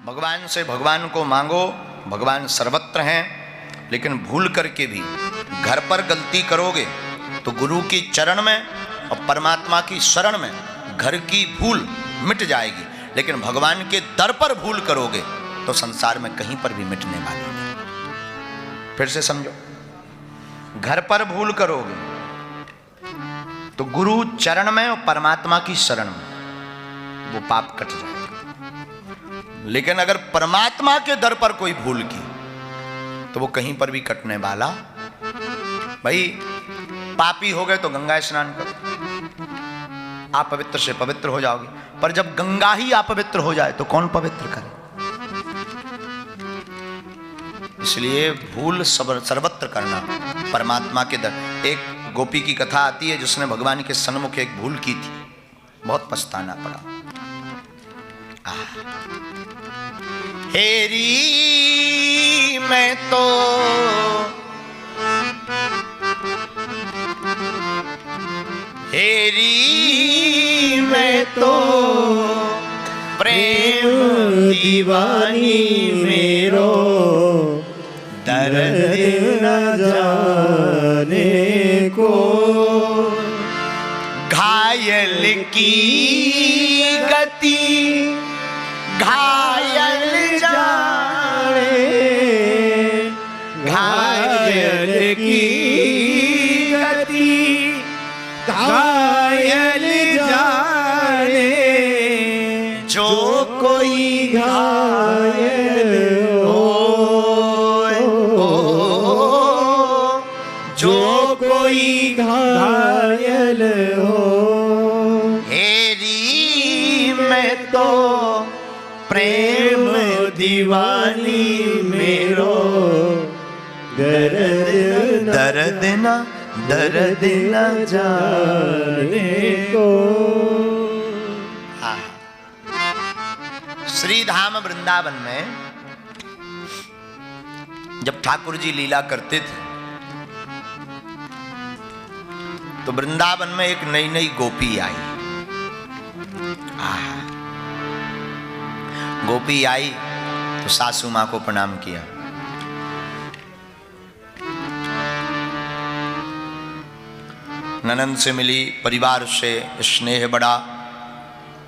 भगवान से भगवान को मांगो, भगवान सर्वत्र हैं, लेकिन भूल करके भी घर पर गलती करोगे तो गुरु की चरण में और परमात्मा की शरण में घर की भूल मिट जाएगी, लेकिन भगवान के दर पर भूल करोगे तो संसार में कहीं पर भी मिटने वाली नहीं। फिर से समझो, घर पर भूल करोगे तो गुरु चरण में और परमात्मा की शरण में वो पाप कट जाएगा, लेकिन अगर परमात्मा के दर पर कोई भूल की तो वो कहीं पर भी कटने वाला। भाई पापी हो गए तो गंगा स्नान करो, आप पवित्र से पवित्र हो जाओगे, पर जब गंगा ही अपवित्र हो जाए तो कौन पवित्र करे? इसलिए भूल सर्वत्र करना, परमात्मा के दर। एक गोपी की कथा आती है जिसने भगवान के सन्मुख एक भूल की थी, बहुत पछताना पड़ा। हेरी मैं तो हेरी मैं तो प्रेम दीवानी मेरो दर्द न जाने को, घायल की गति घायल जाने, घायल की गति घायल जाने, जो कोई घायल जो कोई घायल हो। हेरी मैं तो प्रेम दीवानी मेरो दर्द न जाने को। श्री धाम वृंदावन में जब ठाकुर जी लीला करते थे तो वृंदावन में एक नई नई गोपी आई। गोपी आई तो सासू मां को प्रणाम किया। ननंद से मिली, परिवार से स्नेह बढ़ा,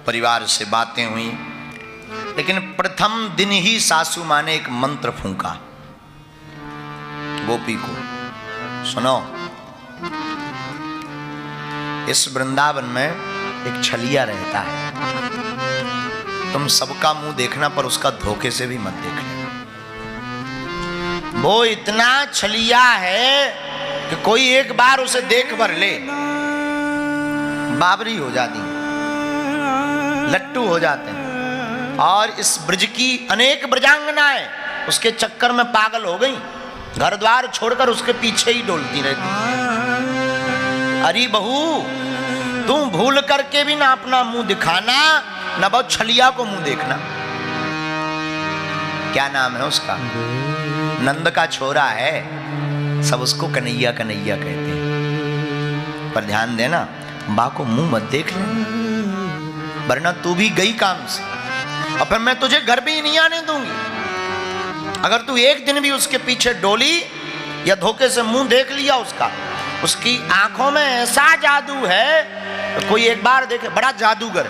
परिवार से बातें हुई, लेकिन प्रथम दिन ही सासू मां ने एक मंत्र फूंका गोपी को। सुनो, इस वृंदावन में एक छलिया रहता है, तुम सबका मुंह देखना पर उसका धोखे से भी मत देखना। वो इतना छलिया है कि कोई एक बार उसे देख भर ले बाबरी हो जाती, लट्टू हो जाते हैं। और इस ब्रज की अनेक ब्रजांगनाएं उसके चक्कर में पागल हो गई, घर द्वार छोड़कर उसके पीछे ही डोलती रहती। अरे बहू, तुम भूल करके भी ना अपना मुंह दिखाना, ना बहुत छलिया को मुंह देखना। क्या नाम है उसका? नंद का छोरा है, सब उसको कन्हैया कन्हैया कहते हैं। पर ध्यान देना, बा को मुंह मत देख लेना, वरना तू भी गई काम से, और फिर मैं तुझे घर भी नहीं आने दूंगी। अगर तू एक दिन भी उसके पीछे डोली या धोखे से मुंह देख लिया उसका, उसकी आंखों में ऐसा जादू है तो कोई एक बार देखे, बड़ा जादूगर,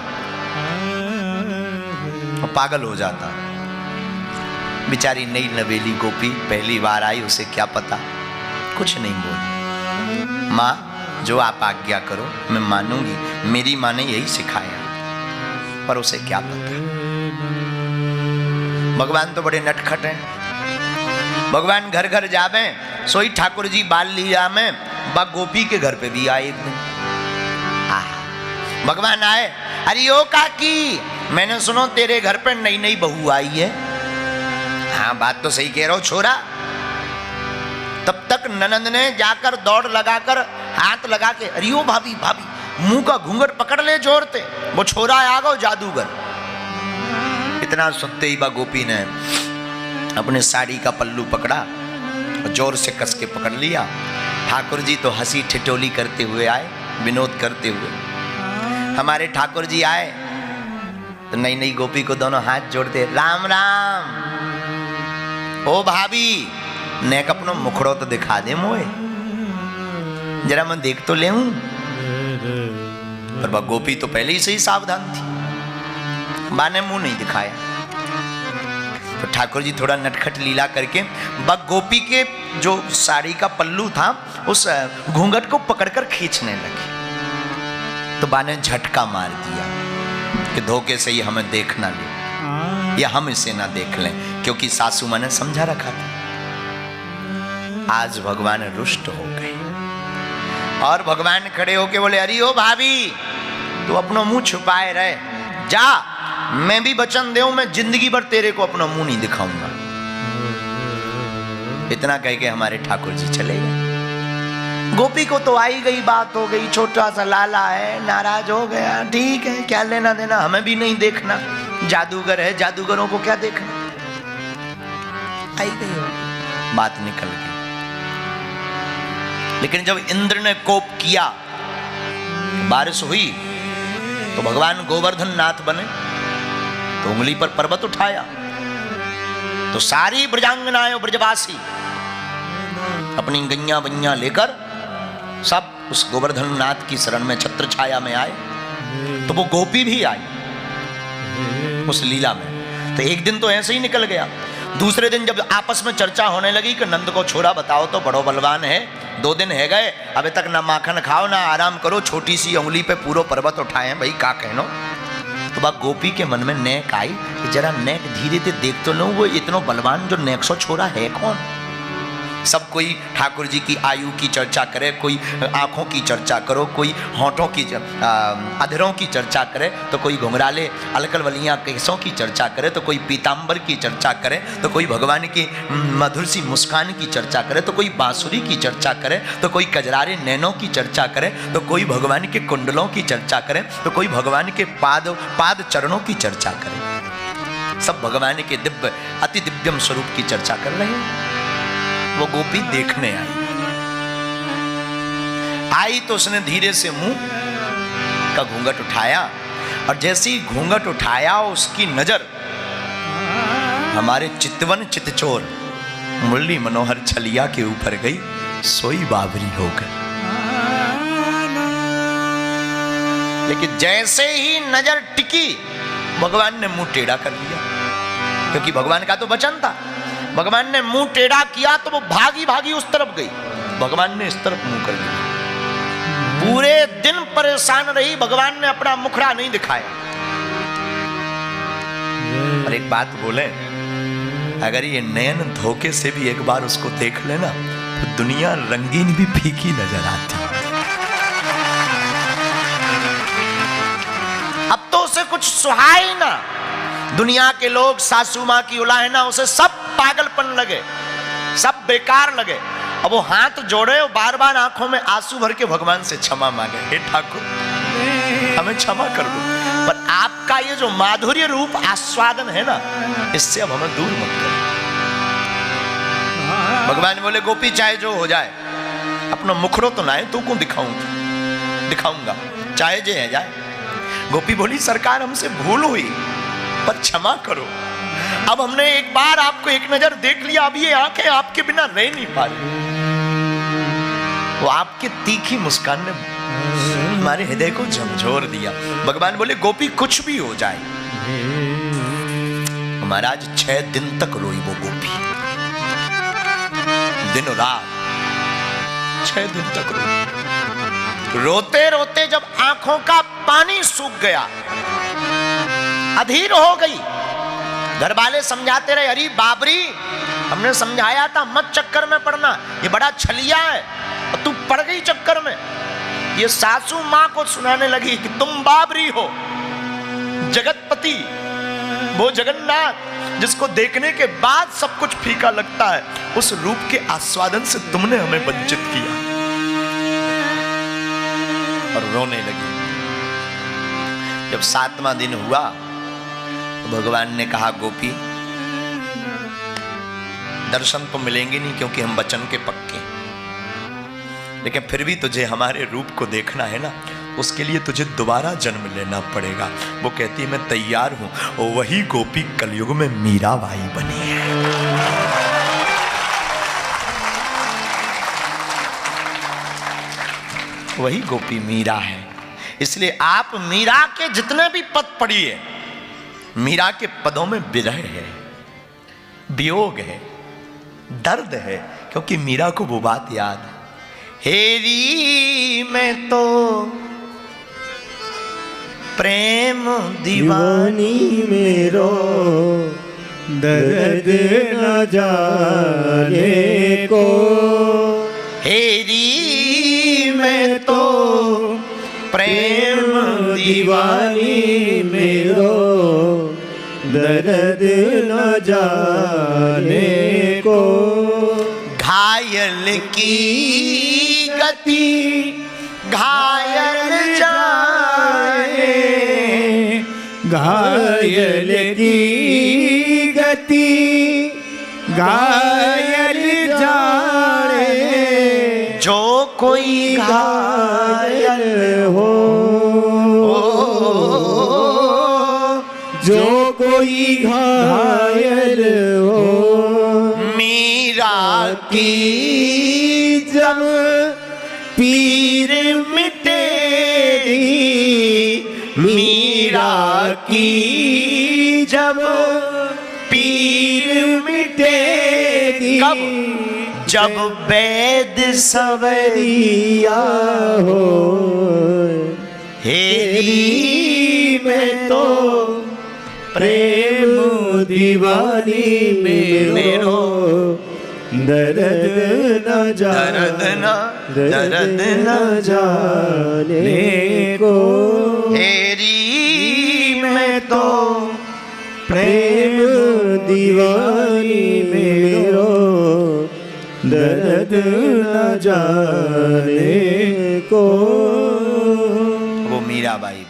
वो पागल हो जाता। बेचारी नई नवेली गोपी पहली बार आई, उसे क्या पता, कुछ नहीं बोली। माँ, जो आप आज्ञा करो मैं मानूंगी, मेरी माँ ने यही सिखाया। पर उसे क्या पता, भगवान तो बड़े नटखट हैं। भगवान घर घर जावे, सोई ठाकुर जी बाल लीला में बा गोपी के घर पे भी आए एक दिन। भगवान आए, अरे ओ काकी, मैंने सुनो तेरे घर पे नई नई बहू आई है। हाँ, बात तो सही कह रहा हो छोरा। तब तक ननंद ने जाकर दौड़ लगाकर हाथ लगा के, अरे ओ भाभी भाभी, मुंह का घूंघट पकड़ ले जोरते, वो छोरा आ गो जादूगर। इतना सुनते ही बा गोपी ने अपने साड़ी का पल्लू पकड़ा और जोर से कस के पकड़ लिया। ठाकुर जी तो हंसी ठिठोली करते हुए आए, विनोद करते हुए। हमारे ठाकुर जी आए तो नई नई गोपी को दोनों हाथ जोड़ते, राम राम। ओ भाभी, नेक अपनो मुखड़ो तो दिखा दे मोए, जरा मैं देख तो ले हूं। पर वह गोपी तो पहले ही से ही सावधान थी, बा ने मुंह नहीं दिखाया। तो ठाकुर जी थोड़ा नटखट लीला करके वह गोपी के जो साड़ी का पल्लू था उस घूंघट को पकड़कर खींचने लगे। तो बा ने झटका मार दिया कि धोखे से ही हमें देख ना ले, या हम इसे ना देख लें, क्योंकि सासू माँ ने समझा रखा था। आज भगवान रुष्ट हो गए और भगवान खड़े होके बोले, अरे ओ भाभी, तू अपना मुंह छुपाए रहे, जा, मैं भी वचन दूं, मैं जिंदगी भर तेरे को अपना मुंह नहीं दिखाऊंगा। इतना कह के हमारे ठाकुर जी चले गए। गोपी को तो आई गई बात हो गई, छोटा सा लाला है, नाराज हो गया, ठीक है, क्या लेना देना, हमें भी नहीं देखना, जादूगर है, जादूगरों को क्या देखना। आई गई हो, बात निकल गई। लेकिन जब इंद्र ने कोप किया, बारिश हुई, तो भगवान गोवर्धन नाथ बने, तो उंगली पर पर्वत उठाया, तो सारी ब्रजांगनाएं ब्रजवासी अपनी गैया बइया लेकर सब उस गोवर्धन नाथ की शरण में छत्र छाया में आए। तो वो गोपी भी आई उस लीला में। तो एक दिन तो ऐसे ही निकल गया। दूसरे दिन जब आपस में चर्चा होने लगी कि नंद को छोरा बताओ तो बड़ो बलवान है, 2 दिन है गए, अभी तक ना माखन खाओ ना आराम करो, छोटी सी उंगली पे पूरा पर्वत उठाए हैं, भाई का कहनो। तो वह गोपी के मन में नेक आई कि जरा नेक धीरे से देख तो लो, वो इतना बलवान जो नेक सो छोरा है कौन। सब कोई ठाकुर जी की आयु की चर्चा करे, कोई आंखों की चर्चा करो, कोई होठों की अधरों की चर्चा करे, तो कोई घुंघराले अलकलवलियाँ केसों की चर्चा करे, तो कोई पीताम्बर की चर्चा करे, तो कोई भगवान की मधुर सी मुस्कान की चर्चा करे, तो कोई बांसुरी की चर्चा करे, तो कोई कजरारे नैनों की चर्चा करे, तो कोई भगवान के कुंडलों की चर्चा करे, तो कोई भगवान के पाद चरणों की चर्चा करे। सब भगवान के दिव्य अति दिव्यम स्वरूप की चर्चा कर रहे हैं। वो गोपी देखने आई तो उसने धीरे से मुंह का घूंघट उठाया, और जैसे ही घूंघट उठाया उसकी नजर हमारे चितवन चितचोर मुरली मनोहर छलिया के ऊपर गई, सोई बाबरी हो गई। लेकिन जैसे ही नजर टिकी, भगवान ने मुंह टेढ़ा कर लिया, क्योंकि भगवान का तो वचन था। भगवान ने मुंह टेढ़ा किया तो वो भागी भागी उस तरफ गई, भगवान ने इस तरफ मुंह कर लिया। पूरे दिन परेशान रही, भगवान ने अपना मुखड़ा नहीं दिखाया। और एक बात बोले, अगर ये नयन धोखे से भी एक बार उसको देख लेना तो दुनिया रंगीन भी फीकी नजर आती। अब तो उसे कुछ सुहाई ना, दुनिया के लोग, सासू माँ की उलाहना, उसे सब पागलपन लगे, सब बेकार लगे। अब वो हाथ जोड़े और बार बार आंखों में आंसू भर के भगवान से क्षमा मांगे, हे ठाकुर हमें क्षमा कर दो, पर आपका ये जो माधुर्य रूप आस्वादन है ना, इससे अब हमें दूर मत करो। भगवान बोले, गोपी चाहे जो हो जाए, अपना मुखड़ो तो ना है, तू को दिखाऊंगा, चाहे जे है जाए। गोपी बोली, सरकार हमसे भूल हुई, पर क्षमा करो, अब हमने एक बार आपको एक नजर देख लिया, अब ये आंखें आपके बिना रह नहीं पा रही। वो आपके तीखी मुस्कान ने हमारे हृदय को झंझोर दिया। भगवान बोले, गोपी कुछ भी हो जाए। महाराज 6 दिन तक रोई वो गोपी, दिन रात 6 दिन तक रोई। रोते रोते जब आंखों का पानी सूख गया, अधीर हो गई, घर वाले समझाते रहे, अरे बाबरी, हमने समझाया था मत चक्कर में पड़ना, ये बड़ा छलिया है, और तू पड़ गई चक्कर में। ये सासू माँ को सुनाने लगी कि तुम बाबरी हो, जगतपति वो जगन्नाथ जिसको देखने के बाद सब कुछ फीका लगता है, उस रूप के आस्वादन से तुमने हमें वंचित किया। और रोने लगी। जब 7वां दिन हुआ तो भगवान ने कहा, गोपी दर्शन तो मिलेंगे नहीं क्योंकि हम वचन के पक्के, लेकिन फिर भी तुझे हमारे रूप को देखना है ना, उसके लिए तुझे दोबारा जन्म लेना पड़ेगा। वो कहती है मैं तैयार हूं। और वही गोपी कलयुग में मीराबाई बनी है। वही गोपी मीरा है। इसलिए आप मीरा के जितने भी पद पढ़िए, मीरा के पदों में विरह है, वियोग है, दर्द है, क्योंकि मीरा को वो बात याद है। हेरी मैं तो प्रेम दीवानी मेरो दर्द न जाने को। हेरी मैं तो प्रेम दीवानी मेरो दर्द न जाने को। घायल की गति घायल जाए, घायल की गति घायल जाए। जो कोई घायल हो, जो कोई घायल हो। मीरा की जब पीर मिटेगी, मीरा की जब पीर मिटेगी। कब? जब वैद सवरिया हो। हेरी मैं तो प्रेम दीवानी मेरो दर्द न दर्द न जाने को। हेरी मैं तो प्रेम दीवानी मेरो दर्द न जाने को। वो मीराबाई